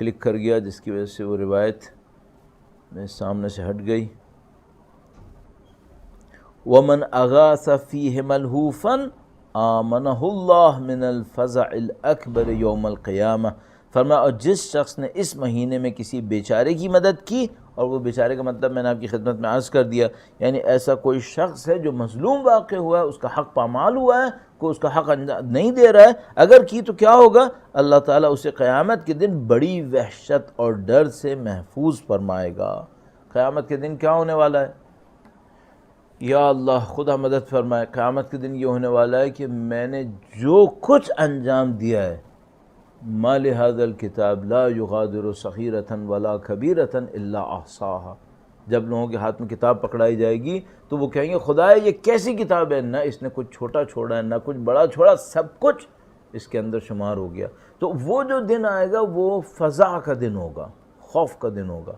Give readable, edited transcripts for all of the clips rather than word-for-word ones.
Click کر گیا، جس کی وجہ سے وہ روایت میرے سامنے سے ہٹ گئی. وَمَنْ أَغَاثَ فِيهِ مَلْهُوفًا آمَنَهُ اللَّهُ مِنَ الْفَزَعِ الْأَكْبَرِ يَوْمَ الْقِيَامَةِ. فرمایا اور جس شخص نے اس مہینے میں کسی بیچارے کی مدد کی، اور وہ بیچارے کا مطلب میں نے آپ کی خدمت میں عرض کر دیا، یعنی ایسا کوئی شخص ہے جو مظلوم واقع ہوا ہے، اس کا حق پامال ہوا ہے، کوئی اس کا حق نہیں دے رہا ہے، اگر کی تو کیا ہوگا؟ اللہ تعالیٰ اسے قیامت کے دن بڑی وحشت اور ڈر سے محفوظ فرمائے گا. قیامت کے دن کیا ہونے والا ہے؟ یا اللہ خدا مدد فرمائے. قیامت کے دن یہ ہونے والا ہے کہ میں نے جو کچھ انجام دیا ہے، ما لهذا الکتاب لا یغادر صغیرۃ ولا کبیرۃ الا احصاها. جب لوگوں کے ہاتھ میں کتاب پکڑائی جائے گی تو وہ کہیں گے خدایا یہ کیسی کتاب ہے، نہ اس نے کچھ چھوٹا چھوڑا ہے نہ کچھ بڑا چھوڑا، سب کچھ اس کے اندر شمار ہو گیا. تو وہ جو دن آئے گا وہ فزع کا دن ہوگا، خوف کا دن ہوگا.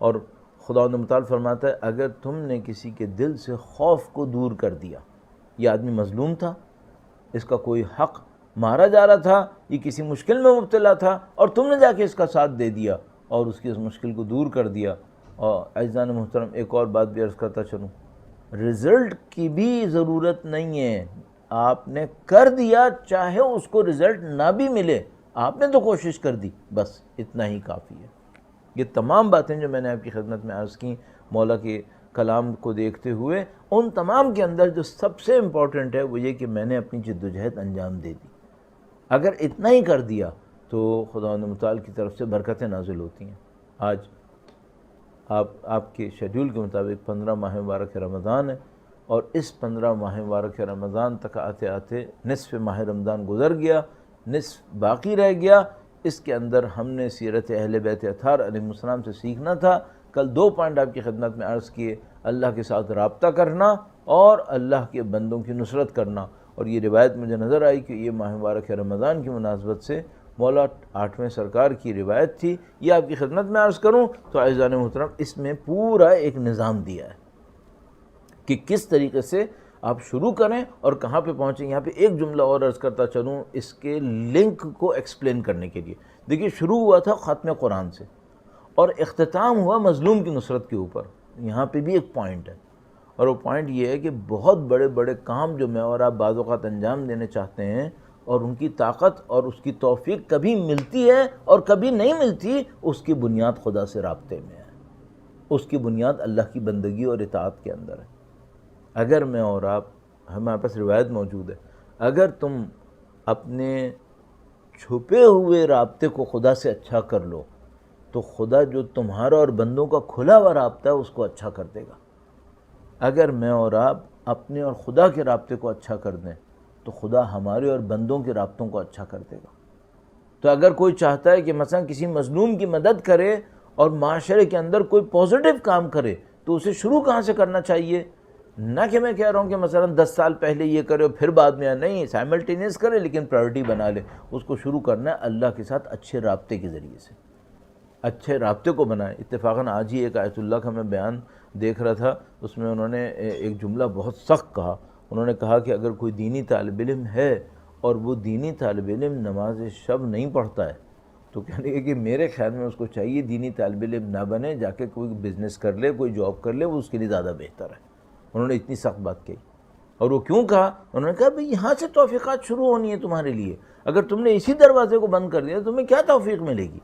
اور خداوند متعال فرماتا ہے اگر تم نے کسی کے دل سے خوف کو دور کر دیا، یہ آدمی مظلوم تھا، اس کا کوئی حق مارا جا رہا تھا، یہ کسی مشکل میں مبتلا تھا، اور تم نے جا کے اس کا ساتھ دے دیا اور اس کی اس مشکل کو دور کر دیا. اور عزیزان محترم ایک اور بات بھی عرض کرتا چلوں، رزلٹ کی بھی ضرورت نہیں ہے. آپ نے کر دیا، چاہے اس کو رزلٹ نہ بھی ملے، آپ نے تو کوشش کر دی، بس اتنا ہی کافی ہے. یہ تمام باتیں جو میں نے آپ کی خدمت میں عرض کی مولا کے کلام کو دیکھتے ہوئے، ان تمام کے اندر جو سب سے امپورٹنٹ ہے وہ یہ کہ میں نے اپنی جدوجہد انجام دے دی. اگر اتنا ہی کر دیا تو خداوند متعال کی طرف سے برکتیں نازل ہوتی ہیں. آج آپ کے شیڈیول کے مطابق 15 ماہ مبارک رمضان ہے، اور اس 15 ماہ مبارک رمضان تک آتے آتے نصف ماہ رمضان گزر گیا، نصف باقی رہ گیا. اس کے اندر ہم نے سیرت اہل بیت اطہار علیہ السلام سے سیکھنا تھا. کل 2 پوائنٹ آپ کی خدمت میں عرض کیے، اللہ کے ساتھ رابطہ کرنا اور اللہ کے بندوں کی نصرت کرنا. اور یہ روایت مجھے نظر آئی کہ یہ ماہ مبارک رمضان کی مناسبت سے مولا 8ویں سرکار کی روایت تھی. یہ آپ کی خدمت میں عرض کروں تو عزیزان محترم اس میں پورا ایک نظام دیا ہے کہ کس طریقے سے آپ شروع کریں اور کہاں پہ پہنچیں. یہاں پہ ایک جملہ اور عرض کرتا چلوں اس کے لنک کو ایکسپلین کرنے کے لیے. دیکھیے شروع ہوا تھا ختم قرآن سے اور اختتام ہوا مظلوم کی نصرت کے اوپر. یہاں پہ بھی ایک پوائنٹ ہے، اور وہ پوائنٹ یہ ہے کہ بہت بڑے بڑے کام جو میں اور آپ بعض اوقات انجام دینے چاہتے ہیں اور ان کی طاقت اور اس کی توفیق کبھی ملتی ہے اور کبھی نہیں ملتی، اس کی بنیاد خدا سے رابطے میں ہے، اس کی بنیاد اللہ کی بندگی اور اطاعت کے اندر ہے. اگر میں اور آپ، ہمارے پاس روایت موجود ہے، اگر تم اپنے چھپے ہوئے رابطے کو خدا سے اچھا کر لو تو خدا جو تمہارا اور بندوں کا کھلا ہوا رابطہ ہے اس کو اچھا کر دے گا. اگر میں اور آپ اپنے اور خدا کے رابطے کو اچھا کر دیں تو خدا ہمارے اور بندوں کے رابطوں کو اچھا کر دے گا. تو اگر کوئی چاہتا ہے کہ مثلا کسی مظلوم کی مدد کرے اور معاشرے کے اندر کوئی پازیٹیو کام کرے تو اسے شروع کہاں سے کرنا چاہیے؟ نہ کہ میں کہہ رہا ہوں کہ مثلا 10 سال پہلے یہ کرے اور پھر بعد میں، نہیں، سائملٹینیس کرے لیکن پرائورٹی بنا لے. اس کو شروع کرنا ہے اللہ کے ساتھ اچھے رابطے کے ذریعے سے، اچھے رابطے کو بنائیں. اتفاقاً آج ہی ایک آیت اللہ کا میں بیان دیکھ رہا تھا، اس میں انہوں نے ایک جملہ بہت سخت کہا. انہوں نے کہا کہ اگر کوئی دینی طالب علم ہے اور وہ دینی طالب علم نماز شب نہیں پڑھتا ہے تو کہنے لگے کہ میرے خیال میں اس کو چاہیے دینی طالب علم نہ بنے، جا کے کوئی بزنس کر لے، کوئی جاب کر لے، وہ اس کے لیے زیادہ بہتر ہے. انہوں نے اتنی سخت بات کہی. اور وہ کیوں کہا؟ انہوں نے کہا بھئی یہاں سے توفیقات شروع ہونی ہے تمہارے لیے. اگر تم نے اسی دروازے کو بند کر دیا تو تمہیں کیا توفیق ملے گی؟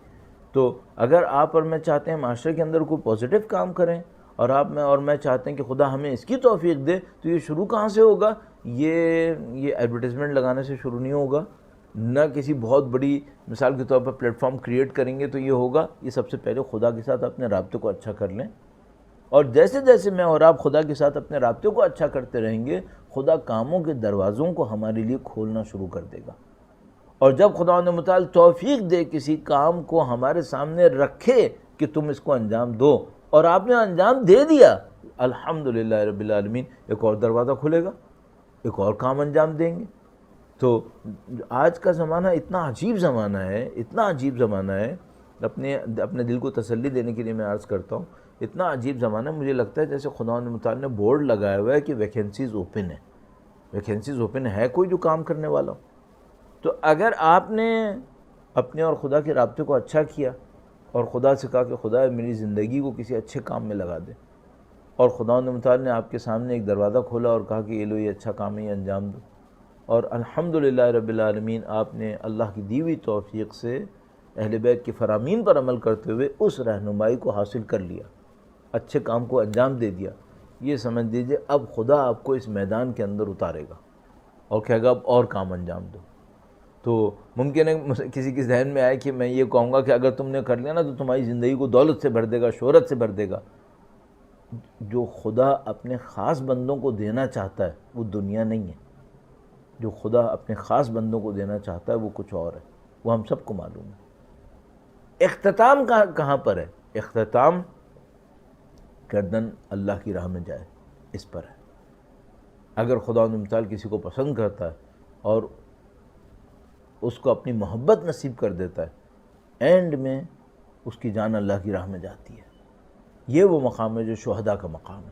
تو اگر آپ اور میں چاہتے ہیں معاشرے کے اندر کوئی پازیٹیو کام کریں، اور آپ میں چاہتے ہیں کہ خدا ہمیں اس کی توفیق دے، تو یہ شروع کہاں سے ہوگا؟ یہ ایڈورٹیزمنٹ لگانے سے شروع نہیں ہوگا، نہ کسی بہت بڑی مثال کے طور پر پلیٹ فارم کریٹ کریں گے تو یہ ہوگا. یہ سب سے پہلے خدا کے ساتھ اپنے رابطے کو اچھا کر لیں، اور جیسے جیسے میں اور آپ خدا کے ساتھ اپنے رابطے کو اچھا کرتے رہیں گے، خدا کاموں کے دروازوں کو ہمارے لیے کھولنا شروع کر دے گا. اور جب خدا نے متعال توفیق دے، کسی کام کو ہمارے سامنے رکھے کہ تم اس کو انجام دو، اور آپ نے انجام دے دیا، الحمدللہ رب العالمین، ایک اور دروازہ کھلے گا، ایک اور کام انجام دیں گے. تو آج کا زمانہ اتنا عجیب زمانہ ہے، اتنا عجیب زمانہ ہے. اپنے دل کو تسلی دینے کے لیے میں عرض کرتا ہوں، اتنا عجیب زمانہ ہے، مجھے لگتا ہے جیسے خدا متعال نے بورڈ لگایا ہوا ہے کہ ویکینسیز اوپن ہے، ویکینسیز اوپن ہے، کوئی جو کام کرنے والا ہو. تو اگر آپ نے اپنے اور خدا کے رابطے کو اچھا کیا اور خدا سے کہا کہ خدا میری زندگی کو کسی اچھے کام میں لگا دے، اور خداوند متعال نے آپ کے سامنے ایک دروازہ کھولا اور کہا کہ یہ لو، یہ اچھا کام ہے، یہ انجام دو، اور الحمدللہ رب العالمین آپ نے اللہ کی دی ہوئی توفیق سے اہل بیت کی فرامین پر عمل کرتے ہوئے اس رہنمائی کو حاصل کر لیا، اچھے کام کو انجام دے دیا۔ یہ سمجھ لیجیے اب خدا آپ کو اس میدان کے اندر اتارے گا اور کہے گا اب اور کام انجام دو۔ تو ممکن ہے کسی کے ذہن میں آئے کہ میں یہ کہوں گا کہ اگر تم نے کر لیا نا تو تمہاری زندگی کو دولت سے بھر دے گا، شہرت سے بھر دے گا۔ جو خدا اپنے خاص بندوں کو دینا چاہتا ہے وہ دنیا نہیں ہے، جو خدا اپنے خاص بندوں کو دینا چاہتا ہے وہ کچھ اور ہے، وہ ہم سب کو معلوم ہے۔ اختتام کہاں پر ہے؟ اختتام گردن اللہ کی راہ میں جائے اس پر ہے۔ اگر خدا متعال کسی کو پسند کرتا ہے اور اس کو اپنی محبت نصیب کر دیتا ہے، اینڈ میں اس کی جان اللہ کی راہ میں جاتی ہے۔ یہ وہ مقام ہے جو شہداء کا مقام ہے،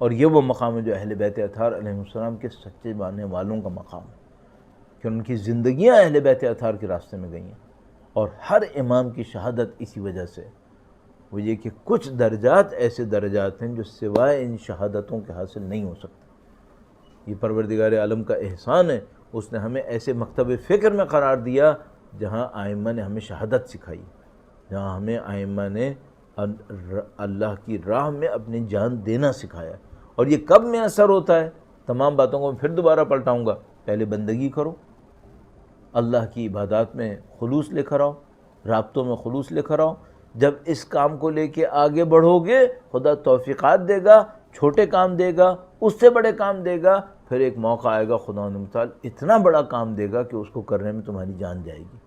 اور یہ وہ مقام ہے جو اہل بیت اطہار علیہ السلام کے سچے ماننے والوں کا مقام ہے، کہ ان کی زندگیاں اہل بیت اطہار کے راستے میں گئی ہیں۔ اور ہر امام کی شہادت اسی وجہ سے، وہ یہ کہ کچھ درجات ایسے درجات ہیں جو سوائے ان شہادتوں کے حاصل نہیں ہو سکتے۔ یہ پروردگار عالم کا احسان ہے، اس نے ہمیں ایسے مکتب فکر میں قرار دیا جہاں ائمہ نے ہمیں شہادت سکھائی، جہاں ہمیں ائمہ نے اللہ کی راہ میں اپنی جان دینا سکھایا۔ اور یہ کب میں اثر ہوتا ہے؟ تمام باتوں کو میں پھر دوبارہ پلٹاؤں گا۔ پہلے بندگی کرو، اللہ کی عبادات میں خلوص لے کر آؤ، رابطوں میں خلوص لے کر آؤ۔ جب اس کام کو لے کے آگے بڑھو گے خدا توفیقات دے گا، چھوٹے کام دے گا، اس سے بڑے کام دے گا، پھر ایک موقع آئے گا خدا متعال اتنا بڑا کام دے گا کہ اس کو کرنے میں تمہاری جان جائے گی۔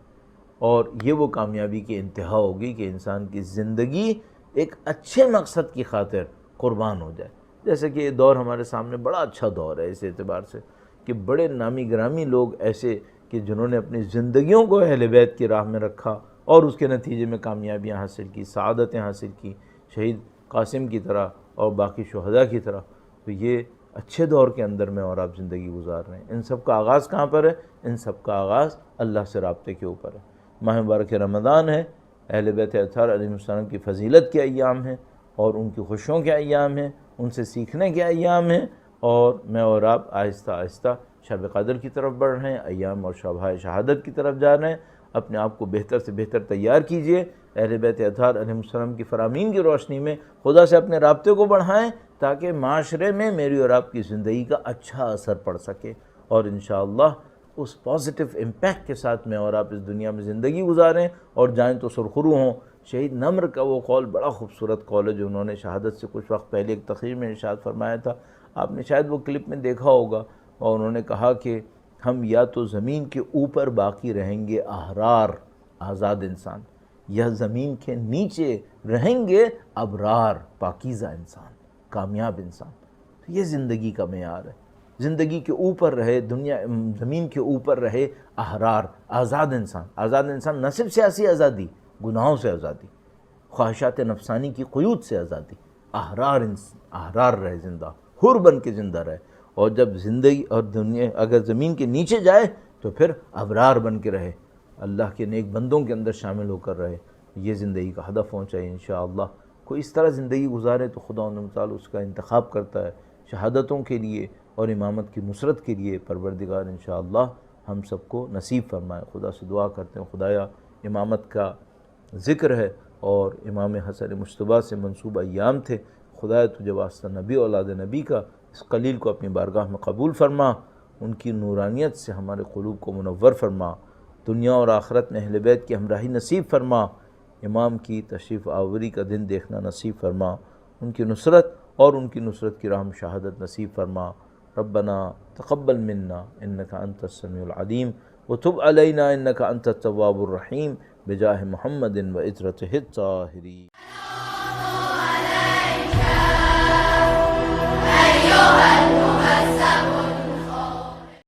اور یہ وہ کامیابی کی انتہا ہوگی کہ انسان کی زندگی ایک اچھے مقصد کی خاطر قربان ہو جائے۔ جیسے کہ یہ دور ہمارے سامنے بڑا اچھا دور ہے اس اعتبار سے کہ بڑے نامی گرامی لوگ ایسے کہ جنہوں نے اپنی زندگیوں کو اہل بیت کی راہ میں رکھا اور اس کے نتیجے میں کامیابیاں حاصل کی، سعادتیں حاصل کی، شہید قاسم کی طرح اور باقی شہداء کی طرح۔ تو یہ اچھے دور کے اندر میں اور آپ زندگی گزار رہے ہیں۔ ان سب کا آغاز کہاں پر ہے؟ ان سب کا آغاز اللہ سے رابطے کے اوپر ہے۔ ماہ مبارک رمضان ہے، اہل بیت اطہار علیہ السلام کی فضیلت کے ایام ہیں اور ان کی خوشیوں کے ایام ہیں، ان سے سیکھنے کے ایام ہیں، اور میں اور آپ آہستہ آہستہ شب قدر کی طرف بڑھ رہے ہیں، ایام اور شبۂ شہادت کی طرف جا رہے ہیں۔ اپنے آپ کو بہتر سے بہتر تیار کیجئے، اہل بیت اطہار علیہ السلام کی فرامین کی روشنی میں خدا سے اپنے رابطے کو بڑھائیں تاکہ معاشرے میں میری اور آپ کی زندگی کا اچھا اثر پڑ سکے، اور انشاءاللہ اس پازیٹیو امپیکٹ کے ساتھ میں اور آپ اس دنیا میں زندگی گزاریں اور جائیں تو سرخرو ہوں۔ شہید نمر کا وہ قول بڑا خوبصورت قول ہے جو انہوں نے شہادت سے کچھ وقت پہلے ایک تقریر میں ارشاد فرمایا تھا، آپ نے شاید وہ کلپ میں دیکھا ہوگا، اور انہوں نے کہا کہ ہم یا تو زمین کے اوپر باقی رہیں گے احرار، آزاد انسان، یا زمین کے نیچے رہیں گے ابرار، پاکیزہ انسان، کامیاب انسان۔ تو یہ زندگی کا معیار ہے، زندگی کے اوپر رہے، زمین کے اوپر رہے احرار، آزاد انسان۔ آزاد انسان نہ صرف سیاسی آزادی، گناہوں سے آزادی، خواہشات نفسانی کی قیود سے آزادی، احرار رہے، زندہ حر بن کے زندہ رہے، اور جب زندگی اور دنیا اگر زمین کے نیچے جائے تو پھر ابرار بن کے رہے، اللہ کے نیک بندوں کے اندر شامل ہو کر رہے۔ یہ زندگی کا ہدف ہونا چاہیے انشاءاللہ۔ کوئی اس طرح زندگی گزارے تو خدا تعالیٰ اس کا انتخاب کرتا ہے شہادتوں کے لیے اور امامت کی نصرت کے لیے۔ پروردگار انشاءاللہ ہم سب کو نصیب فرمائے۔ خدا سے دعا کرتے ہیں خدایا امامت کا ذکر ہے اور امام حسن مجتبیٰ سے منسوب ایام تھے، خدایا تجھے واسطہ نبی اولاد نبی کا اس قلیل کو اپنی بارگاہ میں قبول فرما، ان کی نورانیت سے ہمارے قلوب کو منور فرما، دنیا اور آخرت میں اہل بیت کی ہمراہی نصیب فرما، امام کی تشریف آوری کا دن دیکھنا نصیب فرما، ان کی نصرت اور ان کی نصرت کی راہ میں شہادت نصیب فرما۔ ربنا تقبل منا انک انت السمیع العلیم وتب علینا انک انت التواب الرحیم بجاہ محمد و عطرتہ الطاہرین۔ أيها